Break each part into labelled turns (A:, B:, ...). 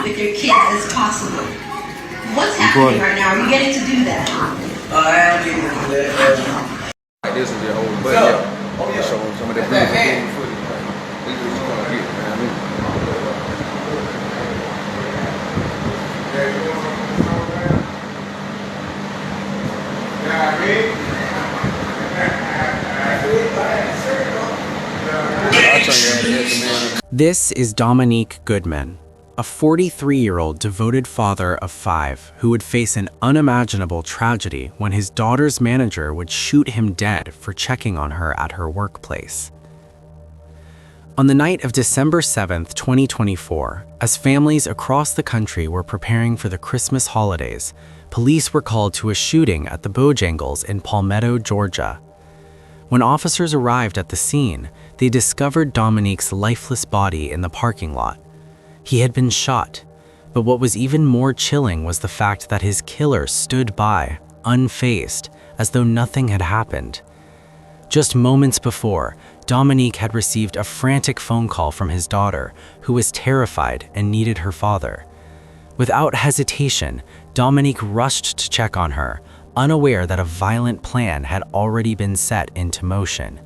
A: with your kids as possible. What's happening right now? Are you getting to do that?
B: I am getting to that. This is your whole buddy. Yeah. Show them some of the footage. This is what you're gonna get, man.
C: This is Dominique Goodman, a 43-year-old devoted father of 5 who would face an unimaginable tragedy when his daughter's manager would shoot him dead for checking on her at her workplace. On the night of December 7th, 2024, as families across the country were preparing for the Christmas holidays, police were called to a shooting at the Bojangles in Palmetto, Georgia. When officers arrived at the scene, they discovered Dominique's lifeless body in the parking lot. He had been shot, but what was even more chilling was the fact that his killer stood by, unfazed, as though nothing had happened. Just moments before, Dominique had received a frantic phone call from his daughter, who was terrified and needed her father. Without hesitation, Dominique rushed to check on her, unaware that a violent plan had already been set into motion.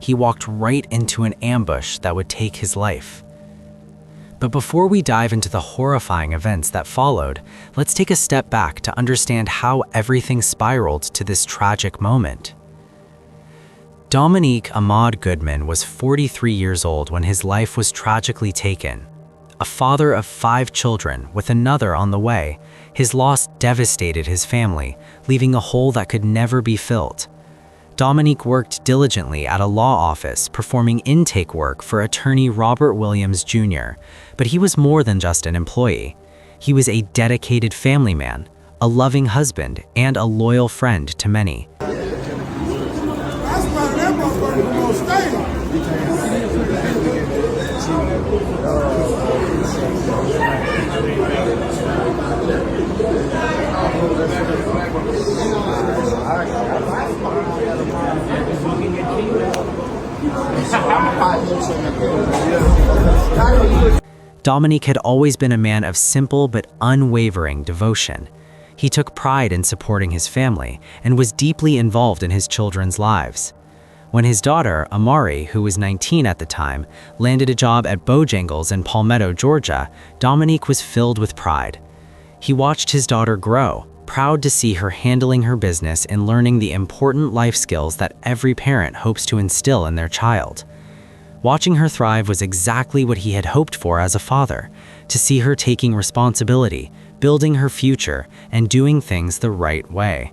C: He walked right into an ambush that would take his life. But before we dive into the horrifying events that followed, let's take a step back to understand how everything spiraled to this tragic moment. Dominique Ahmad Goodman was 43 years old when his life was tragically taken. A father of 5 children with another on the way, his loss devastated his family, leaving a hole that could never be filled. Dominique worked diligently at a law office, performing intake work for attorney Robert Williams Jr., but he was more than just an employee. He was a dedicated family man, a loving husband, and a loyal friend to many. Dominique had always been a man of simple but unwavering devotion. He took pride in supporting his family and was deeply involved in his children's lives. When his daughter, Amari, who was 19 at the time, landed a job at Bojangles in Palmetto, Georgia, Dominique was filled with pride. He watched his daughter grow, proud to see her handling her business and learning the important life skills that every parent hopes to instill in their child. Watching her thrive was exactly what he had hoped for as a father, to see her taking responsibility, building her future, and doing things the right way.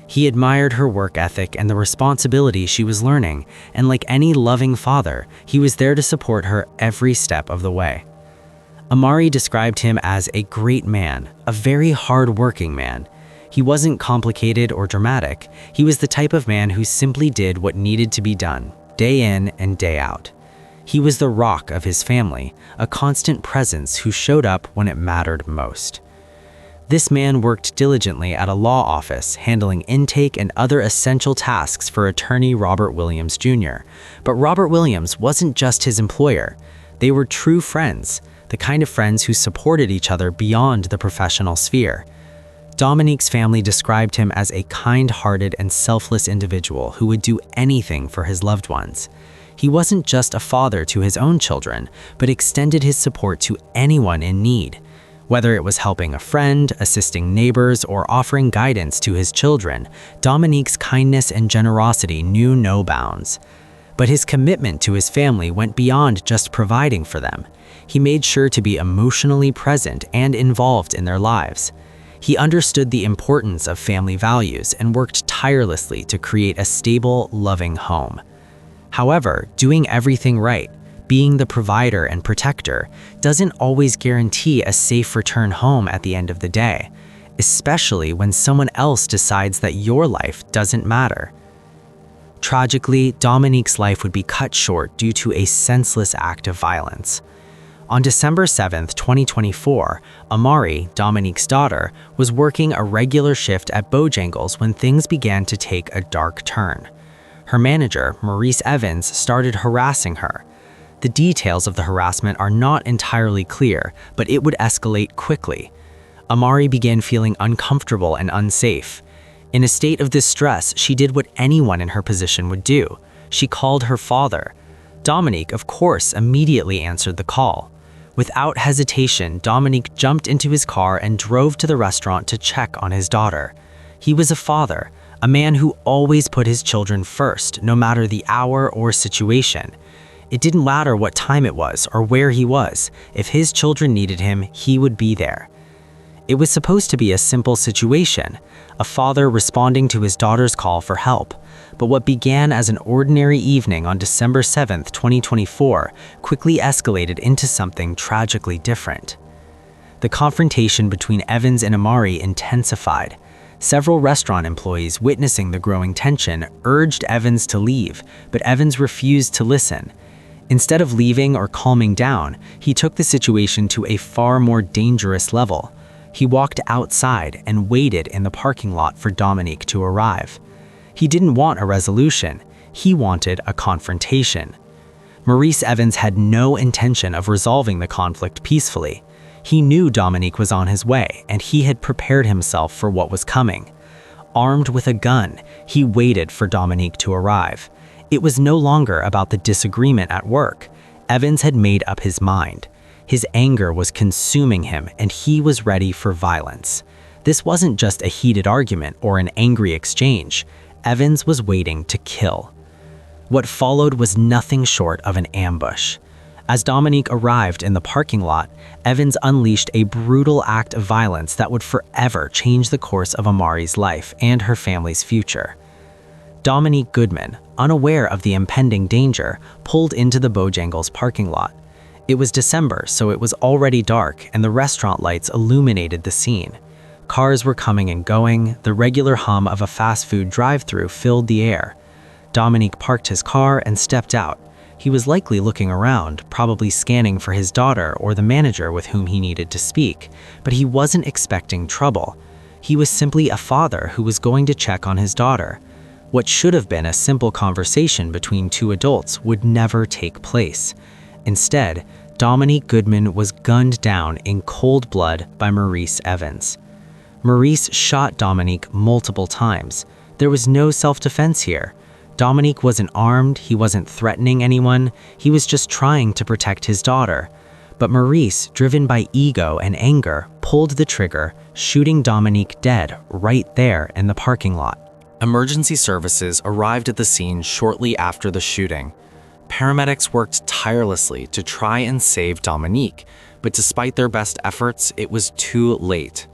C: He admired her work ethic and the responsibility she was learning, and like any loving father, he was there to support her every step of the way. Amari described him as a great man, a very hard-working man. He wasn't complicated or dramatic. He was the type of man who simply did what needed to be done, day in and day out. He was the rock of his family, a constant presence who showed up when it mattered most. This man worked diligently at a law office, handling intake and other essential tasks for attorney Robert Williams Jr. But Robert Williams wasn't just his employer. They were true friends, the kind of friends who supported each other beyond the professional sphere. Dominique's family described him as a kind-hearted and selfless individual who would do anything for his loved ones. He wasn't just a father to his own children, but extended his support to anyone in need. Whether it was helping a friend, assisting neighbors, or offering guidance to his children, Dominique's kindness and generosity knew no bounds. But his commitment to his family went beyond just providing for them. He made sure to be emotionally present and involved in their lives. He understood the importance of family values and worked tirelessly to create a stable, loving home. However, doing everything right, being the provider and protector, doesn't always guarantee a safe return home at the end of the day, especially when someone else decides that your life doesn't matter. Tragically, Dominique's life would be cut short due to a senseless act of violence. On December 7, 2024, Amari, Dominique's daughter, was working a regular shift at Bojangles when things began to take a dark turn. Her manager, Maurice Evans, started harassing her. The details of the harassment are not entirely clear, but it would escalate quickly. Amari began feeling uncomfortable and unsafe. In a state of distress, she did what anyone in her position would do. She called her father. Dominique, of course, immediately answered the call. Without hesitation, Dominique jumped into his car and drove to the restaurant to check on his daughter. He was a father, a man who always put his children first, no matter the hour or situation. It didn't matter what time it was or where he was. If his children needed him, he would be there. It was supposed to be a simple situation, a father responding to his daughter's call for help. But what began as an ordinary evening on December 7, 2024, quickly escalated into something tragically different. The confrontation between Evans and Amari intensified. Several restaurant employees witnessing the growing tension urged Evans to leave, but Evans refused to listen. Instead of leaving or calming down, he took the situation to a far more dangerous level. He walked outside and waited in the parking lot for Dominique to arrive. He didn't want a resolution, he wanted a confrontation. Maurice Evans had no intention of resolving the conflict peacefully. He knew Dominique was on his way, and he had prepared himself for what was coming. Armed with a gun, he waited for Dominique to arrive. It was no longer about the disagreement at work. Evans had made up his mind. His anger was consuming him, and he was ready for violence. This wasn't just a heated argument or an angry exchange. Evans was waiting to kill. What followed was nothing short of an ambush. As Dominique arrived in the parking lot, Evans unleashed a brutal act of violence that would forever change the course of Amari's life and her family's future. Dominique Goodman, unaware of the impending danger, pulled into the Bojangles parking lot. It was December, so it was already dark, and the restaurant lights illuminated the scene. Cars were coming and going, the regular hum of a fast food drive-thru filled the air. Dominique parked his car and stepped out. He was likely looking around, probably scanning for his daughter or the manager with whom he needed to speak, but he wasn't expecting trouble. He was simply a father who was going to check on his daughter. What should have been a simple conversation between two adults would never take place. Instead, Dominique Goodman was gunned down in cold blood by Maurice Evans. Maurice shot Dominique multiple times. There was no self-defense here. Dominique wasn't armed, he wasn't threatening anyone, he was just trying to protect his daughter. But Maurice, driven by ego and anger, pulled the trigger, shooting Dominique dead right there in the parking lot. Emergency services arrived at the scene shortly after the shooting. Paramedics worked tirelessly to try and save Dominique, but despite their best efforts, it was too late.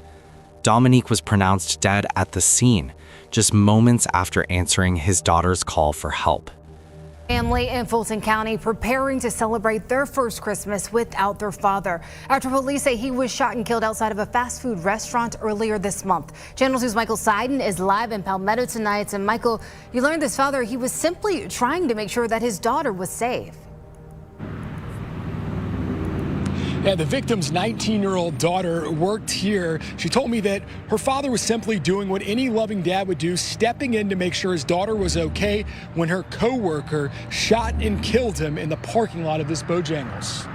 C: Dominique was pronounced dead at the scene, just moments after answering his daughter's call for help.
D: Family in Fulton County preparing to celebrate their first Christmas without their father, after police say he was shot and killed outside of a fast food restaurant earlier this month. Channel 2's Michael Seiden is live in Palmetto tonight. And Michael, you learned this father, he was simply trying to make sure that his daughter was safe.
E: Yeah, the victim's 19-year-old daughter worked here. She told me that her father was simply doing what any loving dad would do, stepping in to make sure his daughter was okay when her co-worker shot and killed him in the parking lot of this Bojangles.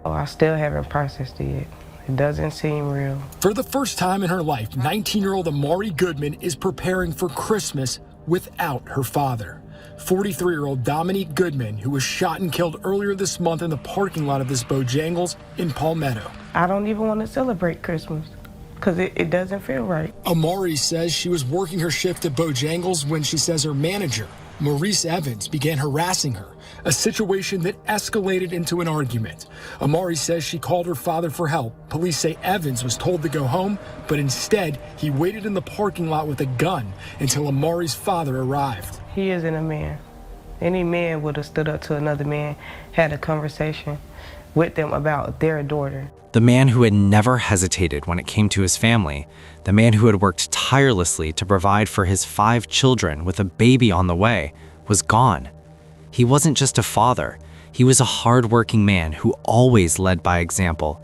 F: Oh, I still haven't processed it yet. It doesn't seem real.
E: For the first time in her life, 19-year-old Amari Goodman is preparing for Christmas without her father. 43-year-old Dominique Goodman, who was shot and killed earlier this month in the parking lot of this Bojangles in Palmetto.
F: I don't even want to celebrate Christmas because it doesn't feel right.
E: Amari says she was working her shift at Bojangles when she says her manager, Maurice Evans, began harassing her, a situation that escalated into an argument. Amari says she called her father for help. Police say Evans was told to go home, but instead he waited in the parking lot with a gun until Amari's father arrived.
F: He isn't a man. Any man would have stood up to another man, had a conversation with them about their daughter.
C: The man who had never hesitated when it came to his family, the man who had worked tirelessly to provide for his 5 children with a baby on the way, was gone. He wasn't just a father, he was a hard-working man who always led by example.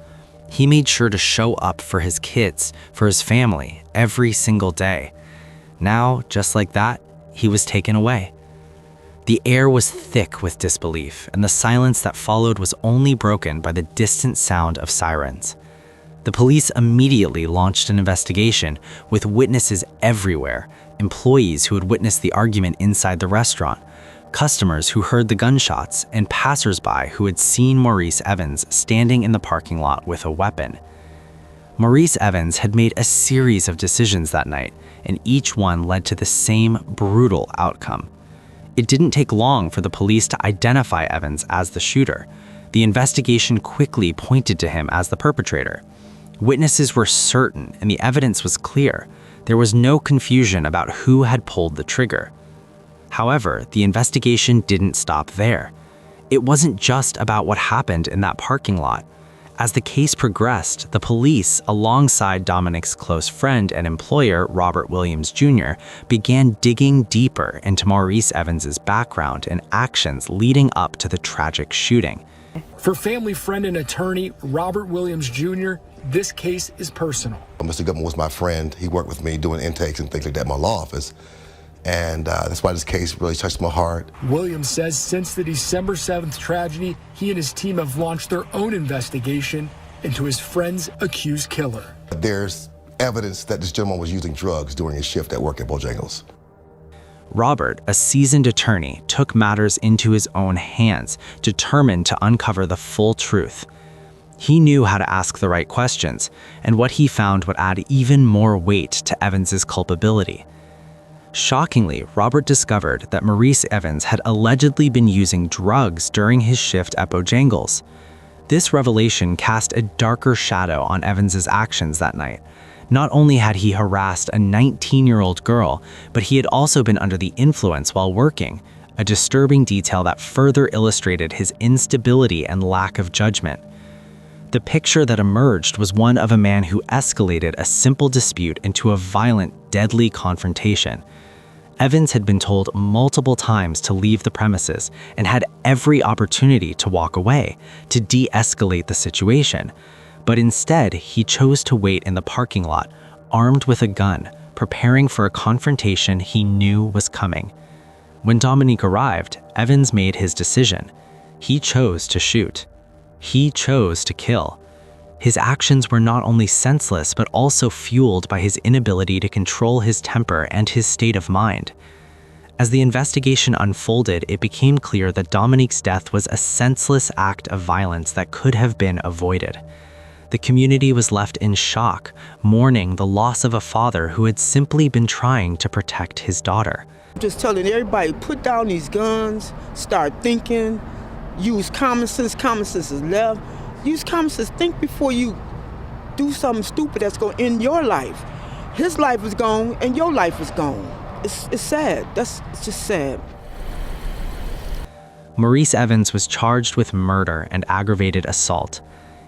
C: He made sure to show up for his kids, for his family, every single day. Now, just like that, he was taken away. The air was thick with disbelief, and the silence that followed was only broken by the distant sound of sirens. The police immediately launched an investigation with witnesses everywhere, employees who had witnessed the argument inside the restaurant, customers who heard the gunshots, and passersby who had seen Maurice Evans standing in the parking lot with a weapon. Maurice Evans had made a series of decisions that night, and each one led to the same brutal outcome. It didn't take long for the police to identify Evans as the shooter. The investigation quickly pointed to him as the perpetrator. Witnesses were certain, and the evidence was clear. There was no confusion about who had pulled the trigger. However, the investigation didn't stop there. It wasn't just about what happened in that parking lot. As the case progressed, the police, alongside Dominique's close friend and employer, Robert Williams Jr., began digging deeper into Maurice Evans's background and actions leading up to the tragic shooting.
E: For family friend and attorney Robert Williams Jr., this case is personal.
G: Mr. Goodman was my friend. He worked with me doing intakes and things like that in my law office. And that's why this case really touched my heart.
E: Williams says since the December 7th tragedy, he and his team have launched their own investigation into his friend's accused killer.
G: There's evidence that this gentleman was using drugs during his shift at work at Bojangles.
C: Robert, a seasoned attorney, took matters into his own hands, determined to uncover the full truth. He knew how to ask the right questions, and what he found would add even more weight to Evans's culpability. Shockingly, Robert discovered that Maurice Evans had allegedly been using drugs during his shift at Bojangles. This revelation cast a darker shadow on Evans's actions that night. Not only had he harassed a 19-year-old girl, but he had also been under the influence while working, a disturbing detail that further illustrated his instability and lack of judgment. The picture that emerged was one of a man who escalated a simple dispute into a violent, deadly confrontation. Evans had been told multiple times to leave the premises and had every opportunity to walk away, to de-escalate the situation. But instead, he chose to wait in the parking lot, armed with a gun, preparing for a confrontation he knew was coming. When Dominique arrived, Evans made his decision. He chose to shoot. He chose to kill. His actions were not only senseless, but also fueled by his inability to control his temper and his state of mind. As the investigation unfolded, it became clear that Dominique's death was a senseless act of violence that could have been avoided. The community was left in shock, mourning the loss of a father who had simply been trying to protect his daughter.
H: I'm just telling everybody, put down these guns, start thinking, use common sense. Common sense is left. Use common sense. Think before you do something stupid that's going to end your life. His life is gone and your life is gone. It's sad. It's just sad.
C: Maurice Evans was charged with murder and aggravated assault.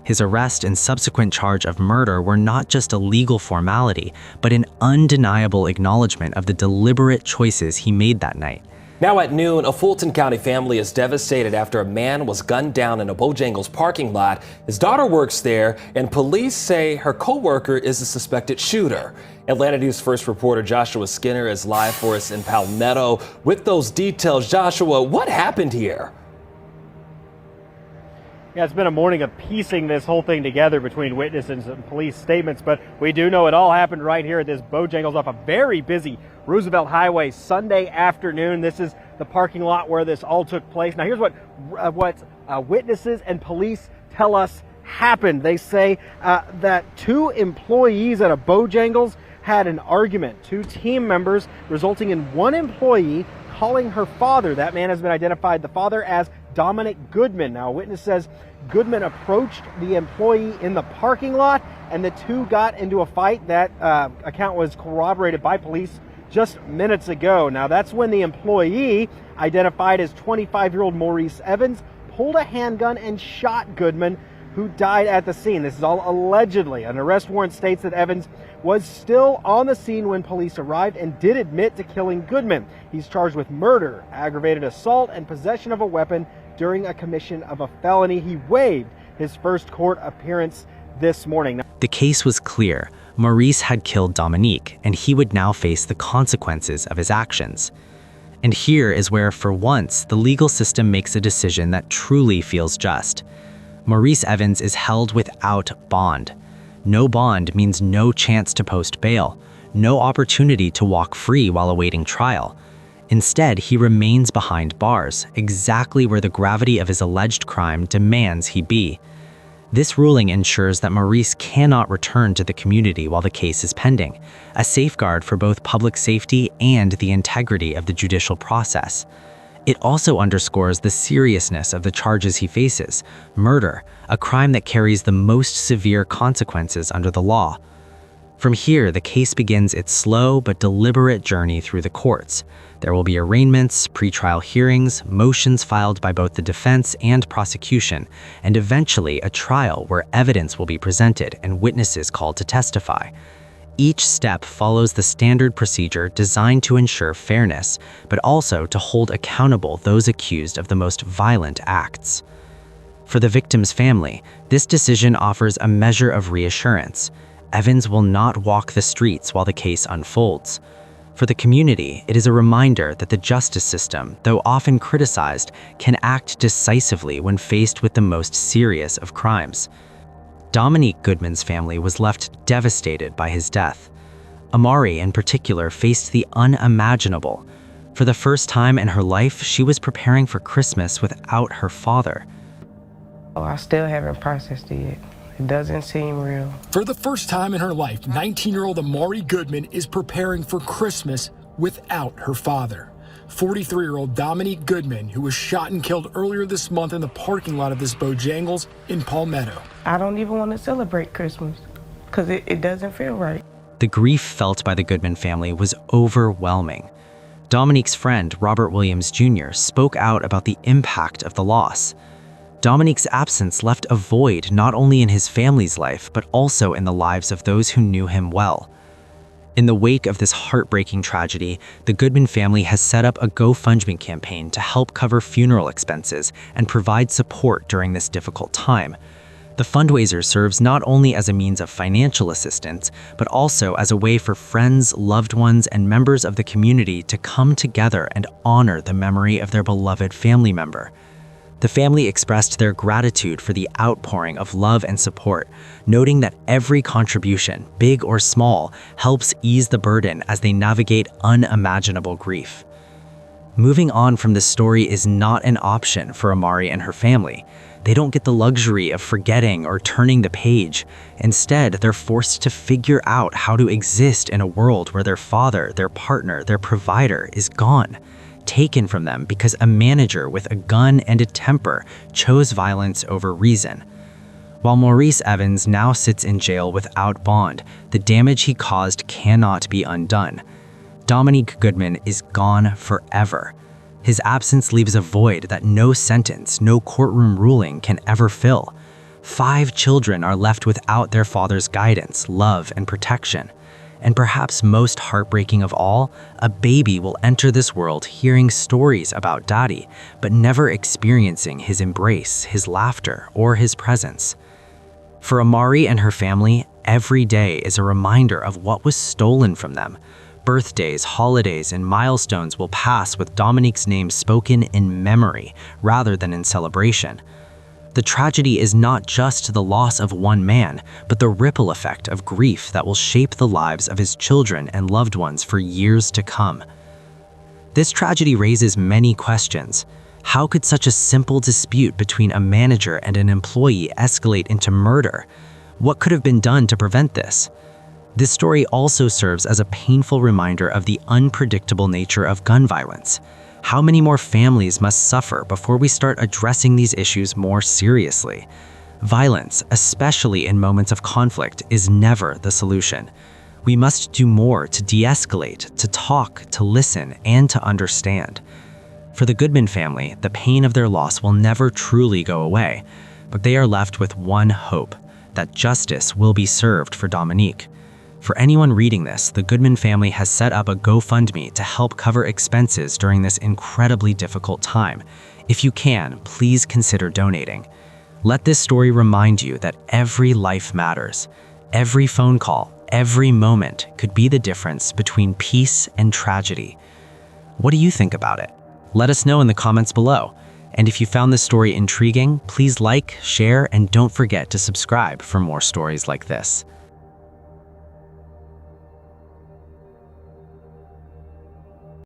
C: His arrest and subsequent charge of murder were not just a legal formality, but an undeniable acknowledgement of the deliberate choices he made that night.
I: Now at noon, a Fulton County family is devastated after a man was gunned down in a Bojangles parking lot. His daughter works there, and police say her co-worker is the suspected shooter. Atlanta News First reporter Joshua Skinner is live for us in Palmetto with those details. Joshua, what happened here?
J: Yeah, it's been a morning of piecing this whole thing together between witnesses and police statements, but we do know it all happened right here at this Bojangles off a very busy Roosevelt Highway Sunday afternoon. This is the parking lot where this all took place. Now, here's what witnesses and police tell us happened. They say that two employees at a Bojangles had an argument, two team members, resulting in one employee calling her father. That man has been identified, the father, as Dominique Goodman. Now, a witness says Goodman approached the employee in the parking lot and the two got into a fight. That account was corroborated by police just minutes ago. Now, that's when the employee, identified as 25-year-old Maurice Evans, pulled a handgun and shot Goodman, who died at the scene. This is all allegedly. An arrest warrant states that Evans was still on the scene when police arrived and did admit to killing Goodman. He's charged with murder, aggravated assault, and possession of a weapon during a commission of a felony. He waived his first court appearance this morning.
C: The case was clear. Maurice had killed Dominique, and he would now face the consequences of his actions. And here is where, for once, the legal system makes a decision that truly feels just. Maurice Evans is held without bond. No bond means no chance to post bail, no opportunity to walk free while awaiting trial. Instead, he remains behind bars, exactly where the gravity of his alleged crime demands he be. This ruling ensures that Maurice cannot return to the community while the case is pending, a safeguard for both public safety and the integrity of the judicial process. It also underscores the seriousness of the charges he faces: murder, a crime that carries the most severe consequences under the law. From here, the case begins its slow but deliberate journey through the courts. There will be arraignments, pretrial hearings, motions filed by both the defense and prosecution, and eventually a trial where evidence will be presented and witnesses called to testify. Each step follows the standard procedure designed to ensure fairness, but also to hold accountable those accused of the most violent acts. For the victim's family, this decision offers a measure of reassurance. Evans will not walk the streets while the case unfolds. For the community, it is a reminder that the justice system, though often criticized, can act decisively when faced with the most serious of crimes. Dominique Goodman's family was left devastated by his death. Amari, in particular, faced the unimaginable. For the first time in her life, she was preparing for Christmas without her father.
F: Oh, I still haven't processed it yet. It doesn't seem real.
E: For the first time in her life, 19-year-old Amari Goodman is preparing for Christmas without her father. 43-year-old Dominique Goodman, who was shot and killed earlier this month in the parking lot of this Bojangles in Palmetto.
F: I don't even want to celebrate Christmas because it doesn't feel right.
C: The grief felt by the Goodman family was overwhelming. Dominique's friend, Robert Williams Jr., spoke out about the impact of the loss. Dominique's absence left a void not only in his family's life, but also in the lives of those who knew him well. In the wake of this heartbreaking tragedy, the Goodman family has set up a GoFundMe campaign to help cover funeral expenses and provide support during this difficult time. The fundraiser serves not only as a means of financial assistance, but also as a way for friends, loved ones, and members of the community to come together and honor the memory of their beloved family member. The family expressed their gratitude for the outpouring of love and support, noting that every contribution, big or small, helps ease the burden as they navigate unimaginable grief. Moving on from this story is not an option for Amari and her family. They don't get the luxury of forgetting or turning the page. Instead, they're forced to figure out how to exist in a world where their father, their partner, their provider is gone, taken from them because a manager with a gun and a temper chose violence over reason. While Maurice Evans now sits in jail without bond, the damage he caused cannot be undone. Dominique Goodman is gone forever. His absence leaves a void that no sentence, no courtroom ruling can ever fill. 5 children are left without their father's guidance, love, and protection. And perhaps most heartbreaking of all, a baby will enter this world hearing stories about Daddy, but never experiencing his embrace, his laughter, or his presence. For Amari and her family, every day is a reminder of what was stolen from them. Birthdays, holidays, and milestones will pass with Dominique's name spoken in memory rather than in celebration. The tragedy is not just the loss of one man, but the ripple effect of grief that will shape the lives of his children and loved ones for years to come. This tragedy raises many questions. How could such a simple dispute between a manager and an employee escalate into murder? What could have been done to prevent this? This story also serves as a painful reminder of the unpredictable nature of gun violence. How many more families must suffer before we start addressing these issues more seriously? Violence, especially in moments of conflict, is never the solution. We must do more to de-escalate, to talk, to listen, and to understand. For the Goodman family, the pain of their loss will never truly go away, but they are left with one hope: that justice will be served for Dominique. For anyone reading this, the Goodman family has set up a GoFundMe to help cover expenses during this incredibly difficult time. If you can, please consider donating. Let this story remind you that every life matters. Every phone call, every moment could be the difference between peace and tragedy. What do you think about it? Let us know in the comments below. And if you found this story intriguing, please like, share, and don't forget to subscribe for more stories like this.